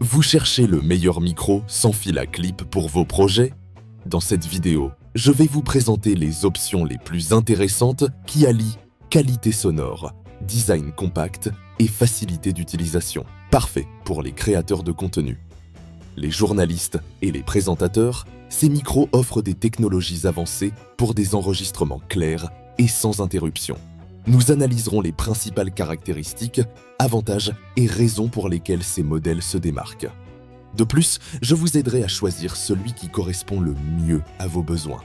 Vous cherchez le meilleur micro sans fil à clip pour vos projets? Dans cette vidéo, je vais vous présenter les options les plus intéressantes qui allient qualité sonore, design compact et facilité d'utilisation. Parfait pour les créateurs de contenu. Les journalistes et les présentateurs, ces micros offrent des technologies avancées pour des enregistrements clairs et sans interruption. Nous analyserons les principales caractéristiques, avantages et raisons pour lesquelles ces modèles se démarquent. De plus, je vous aiderai à choisir celui qui correspond le mieux à vos besoins.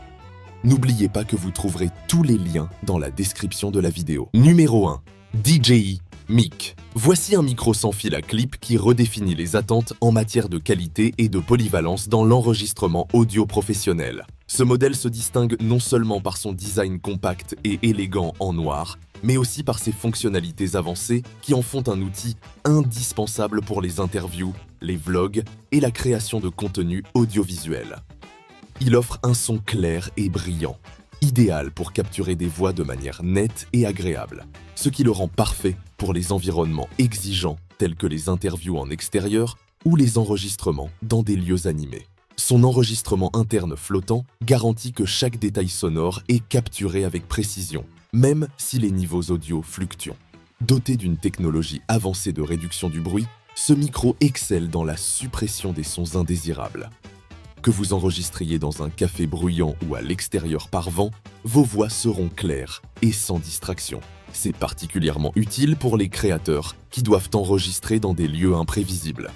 N'oubliez pas que vous trouverez tous les liens dans la description de la vidéo. Numéro 1. DJI Mic. Voici un micro sans fil à clip qui redéfinit les attentes en matière de qualité et de polyvalence dans l'enregistrement audio professionnel. Ce modèle se distingue non seulement par son design compact et élégant en noir, mais aussi par ses fonctionnalités avancées qui en font un outil indispensable pour les interviews, les vlogs et la création de contenu audiovisuel. Il offre un son clair et brillant, idéal pour capturer des voix de manière nette et agréable, ce qui le rend parfait pour les environnements exigeants tels que les interviews en extérieur ou les enregistrements dans des lieux animés. Son enregistrement interne flottant garantit que chaque détail sonore est capturé avec précision, même si les niveaux audio fluctuent. Doté d'une technologie avancée de réduction du bruit, ce micro excelle dans la suppression des sons indésirables. Que vous enregistriez dans un café bruyant ou à l'extérieur par vent, vos voix seront claires et sans distraction. C'est particulièrement utile pour les créateurs qui doivent enregistrer dans des lieux imprévisibles.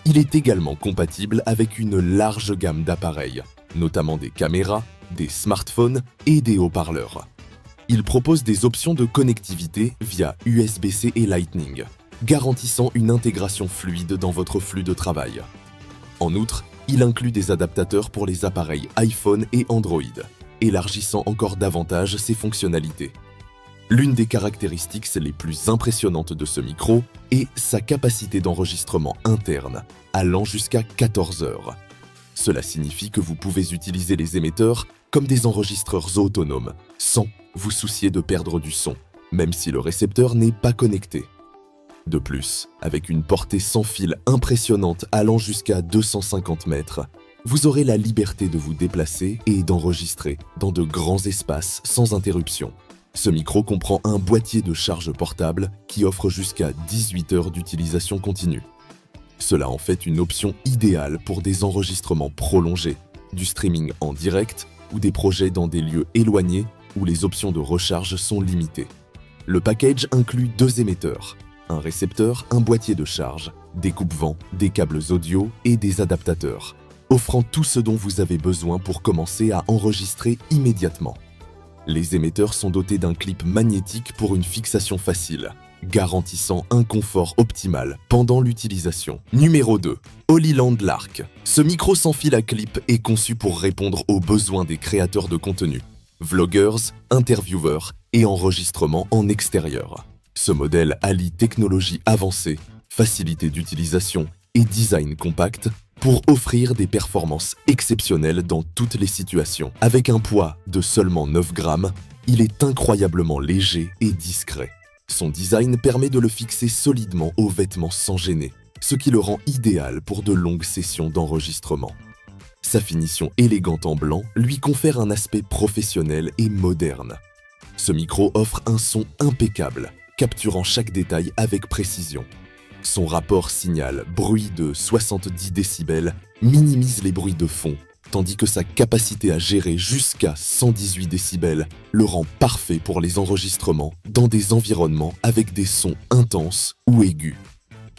Il est également compatible avec une large gamme d'appareils, notamment des caméras, des smartphones et des haut-parleurs. Il propose des options de connectivité via USB-C et Lightning, garantissant une intégration fluide dans votre flux de travail. En outre, il inclut des adaptateurs pour les appareils iPhone et Android, élargissant encore davantage ses fonctionnalités. L'une des caractéristiques les plus impressionnantes de ce micro est sa capacité d'enregistrement interne, allant jusqu'à 14 heures. Cela signifie que vous pouvez utiliser les émetteurs comme des enregistreurs autonomes, sans vous soucier de perdre du son, même si le récepteur n'est pas connecté. De plus, avec une portée sans fil impressionnante allant jusqu'à 250 mètres, vous aurez la liberté de vous déplacer et d'enregistrer dans de grands espaces sans interruption. Ce micro comprend un boîtier de charge portable qui offre jusqu'à 18 heures d'utilisation continue. Cela en fait une option idéale pour des enregistrements prolongés, du streaming en direct ou des projets dans des lieux éloignés où les options de recharge sont limitées. Le package inclut 2 émetteurs, un récepteur, un boîtier de charge, des coupe-vents, des câbles audio et des adaptateurs, offrant tout ce dont vous avez besoin pour commencer à enregistrer immédiatement. Les émetteurs sont dotés d'un clip magnétique pour une fixation facile, garantissant un confort optimal pendant l'utilisation. Numéro 2. Holyland Lark. Ce micro sans fil à clip est conçu pour répondre aux besoins des créateurs de contenu, vloggers, intervieweurs et enregistrements en extérieur. Ce modèle allie technologie avancée, facilité d'utilisation et design compact pour offrir des performances exceptionnelles dans toutes les situations. Avec un poids de seulement 9 grammes, il est incroyablement léger et discret. Son design permet de le fixer solidement aux vêtements sans gêner, ce qui le rend idéal pour de longues sessions d'enregistrement. Sa finition élégante en blanc lui confère un aspect professionnel et moderne. Ce micro offre un son impeccable, capturant chaque détail avec précision. Son rapport signal-bruit de 70 décibels minimise les bruits de fond, tandis que sa capacité à gérer jusqu'à 118 décibels le rend parfait pour les enregistrements dans des environnements avec des sons intenses ou aigus.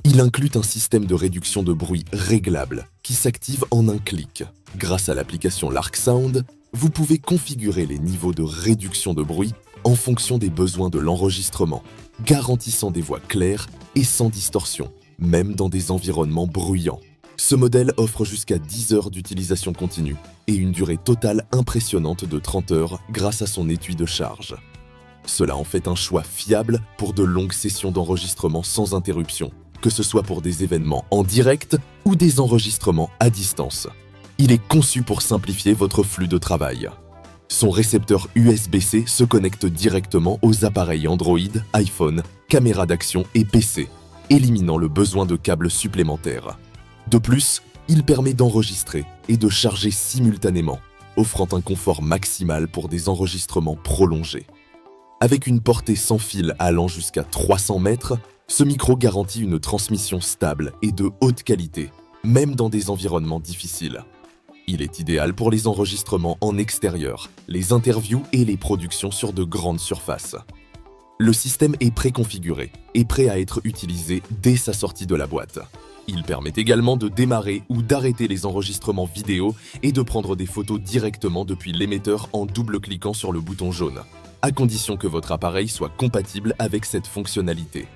Il inclut un système de réduction de bruit réglable qui s'active en un clic. Grâce à l'application Lark Sound, vous pouvez configurer les niveaux de réduction de bruit en fonction des besoins de l'enregistrement, garantissant des voix claires et sans distorsion, même dans des environnements bruyants. Ce modèle offre jusqu'à 10 heures d'utilisation continue et une durée totale impressionnante de 30 heures grâce à son étui de charge. Cela en fait un choix fiable pour de longues sessions d'enregistrement sans interruption, que ce soit pour des événements en direct ou des enregistrements à distance. Il est conçu pour simplifier votre flux de travail. Son récepteur USB-C se connecte directement aux appareils Android, iPhone, caméra d'action et PC, éliminant le besoin de câbles supplémentaires. De plus, il permet d'enregistrer et de charger simultanément, offrant un confort maximal pour des enregistrements prolongés. Avec une portée sans fil allant jusqu'à 300 mètres, ce micro garantit une transmission stable et de haute qualité, même dans des environnements difficiles. Il est idéal pour les enregistrements en extérieur, les interviews et les productions sur de grandes surfaces. Le système est préconfiguré et prêt à être utilisé dès sa sortie de la boîte. Il permet également de démarrer ou d'arrêter les enregistrements vidéo et de prendre des photos directement depuis l'émetteur en double-cliquant sur le bouton jaune, à condition que votre appareil soit compatible avec cette fonctionnalité.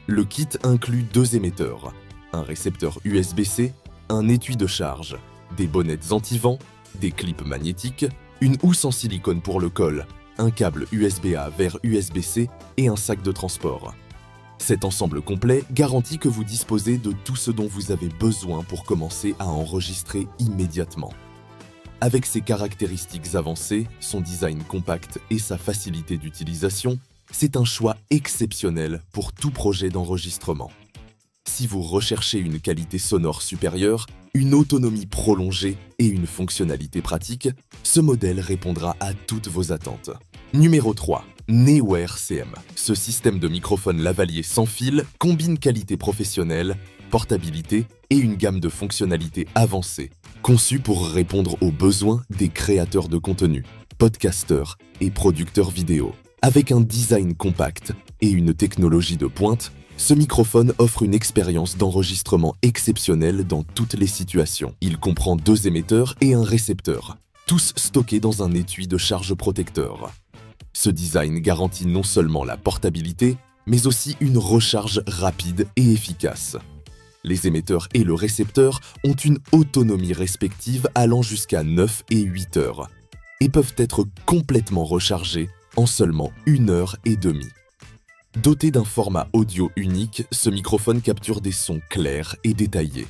Le kit inclut 2 émetteurs, un récepteur USB-C, un étui de charge, des bonnettes anti-vent, des clips magnétiques, une housse en silicone pour le col, un câble USB-A vers USB-C et un sac de transport. Cet ensemble complet garantit que vous disposez de tout ce dont vous avez besoin pour commencer à enregistrer immédiatement. Avec ses caractéristiques avancées, son design compact et sa facilité d'utilisation, c'est un choix exceptionnel pour tout projet d'enregistrement. Si vous recherchez une qualité sonore supérieure, une autonomie prolongée et une fonctionnalité pratique, ce modèle répondra à toutes vos attentes. Numéro 3. Neewer CM. Ce système de microphone lavalier sans fil combine qualité professionnelle, portabilité et une gamme de fonctionnalités avancées, conçues pour répondre aux besoins des créateurs de contenu, podcasteurs et producteurs vidéo. Avec un design compact et une technologie de pointe, ce microphone offre une expérience d'enregistrement exceptionnelle dans toutes les situations. Il comprend 2 émetteurs et un récepteur, tous stockés dans un étui de charge protecteur. Ce design garantit non seulement la portabilité, mais aussi une recharge rapide et efficace. Les émetteurs et le récepteur ont une autonomie respective allant jusqu'à 9 et 8 heures et peuvent être complètement rechargés en seulement 1 heure et demie. Doté d'un format audio unique, ce microphone capture des sons clairs et détaillés.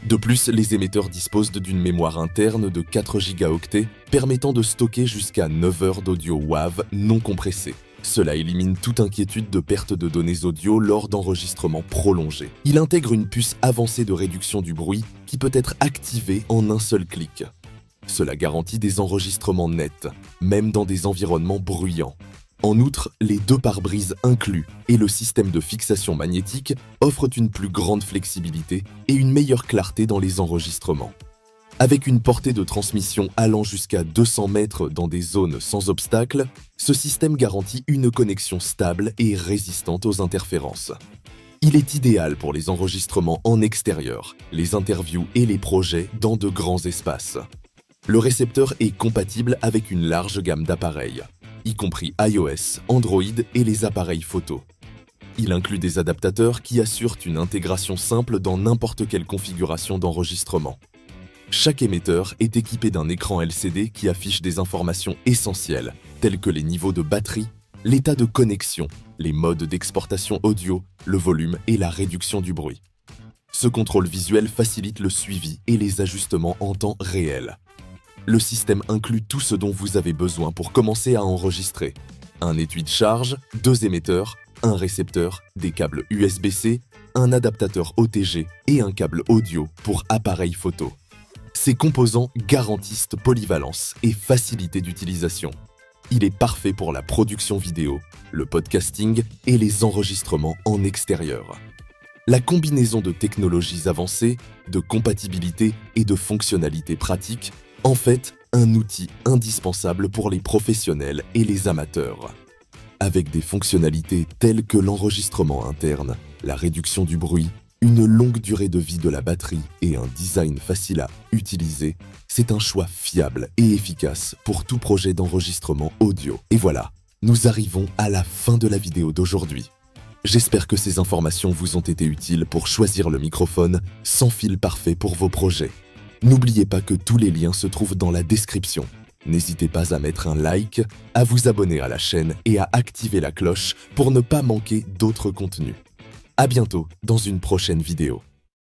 De plus, les émetteurs disposent d'une mémoire interne de 4 gigaoctets permettant de stocker jusqu'à 9 heures d'audio WAV non compressé. Cela élimine toute inquiétude de perte de données audio lors d'enregistrements prolongés. Il intègre une puce avancée de réduction du bruit qui peut être activée en un seul clic. Cela garantit des enregistrements nets, même dans des environnements bruyants. En outre, les 2 pare-brises inclus et le système de fixation magnétique offrent une plus grande flexibilité et une meilleure clarté dans les enregistrements. Avec une portée de transmission allant jusqu'à 200 mètres dans des zones sans obstacles, ce système garantit une connexion stable et résistante aux interférences. Il est idéal pour les enregistrements en extérieur, les interviews et les projets dans de grands espaces. Le récepteur est compatible avec une large gamme d'appareils, y compris iOS, Android et les appareils photo. Il inclut des adaptateurs qui assurent une intégration simple dans n'importe quelle configuration d'enregistrement. Chaque émetteur est équipé d'un écran LCD qui affiche des informations essentielles, telles que les niveaux de batterie, l'état de connexion, les modes d'exportation audio, le volume et la réduction du bruit. Ce contrôle visuel facilite le suivi et les ajustements en temps réel. Le système inclut tout ce dont vous avez besoin pour commencer à enregistrer. Un étui de charge, 2 émetteurs, un récepteur, des câbles USB-C, un adaptateur OTG et un câble audio pour appareil photo. Ces composants garantissent polyvalence et facilité d'utilisation. Il est parfait pour la production vidéo, le podcasting et les enregistrements en extérieur. La combinaison de technologies avancées, de compatibilité et de fonctionnalités pratiques en fait un outil indispensable pour les professionnels et les amateurs. Avec des fonctionnalités telles que l'enregistrement interne, la réduction du bruit, une longue durée de vie de la batterie et un design facile à utiliser, c'est un choix fiable et efficace pour tout projet d'enregistrement audio. Et voilà, nous arrivons à la fin de la vidéo d'aujourd'hui. J'espère que ces informations vous ont été utiles pour choisir le microphone sans fil parfait pour vos projets. N'oubliez pas que tous les liens se trouvent dans la description. N'hésitez pas à mettre un like, à vous abonner à la chaîne et à activer la cloche pour ne pas manquer d'autres contenus. À bientôt dans une prochaine vidéo.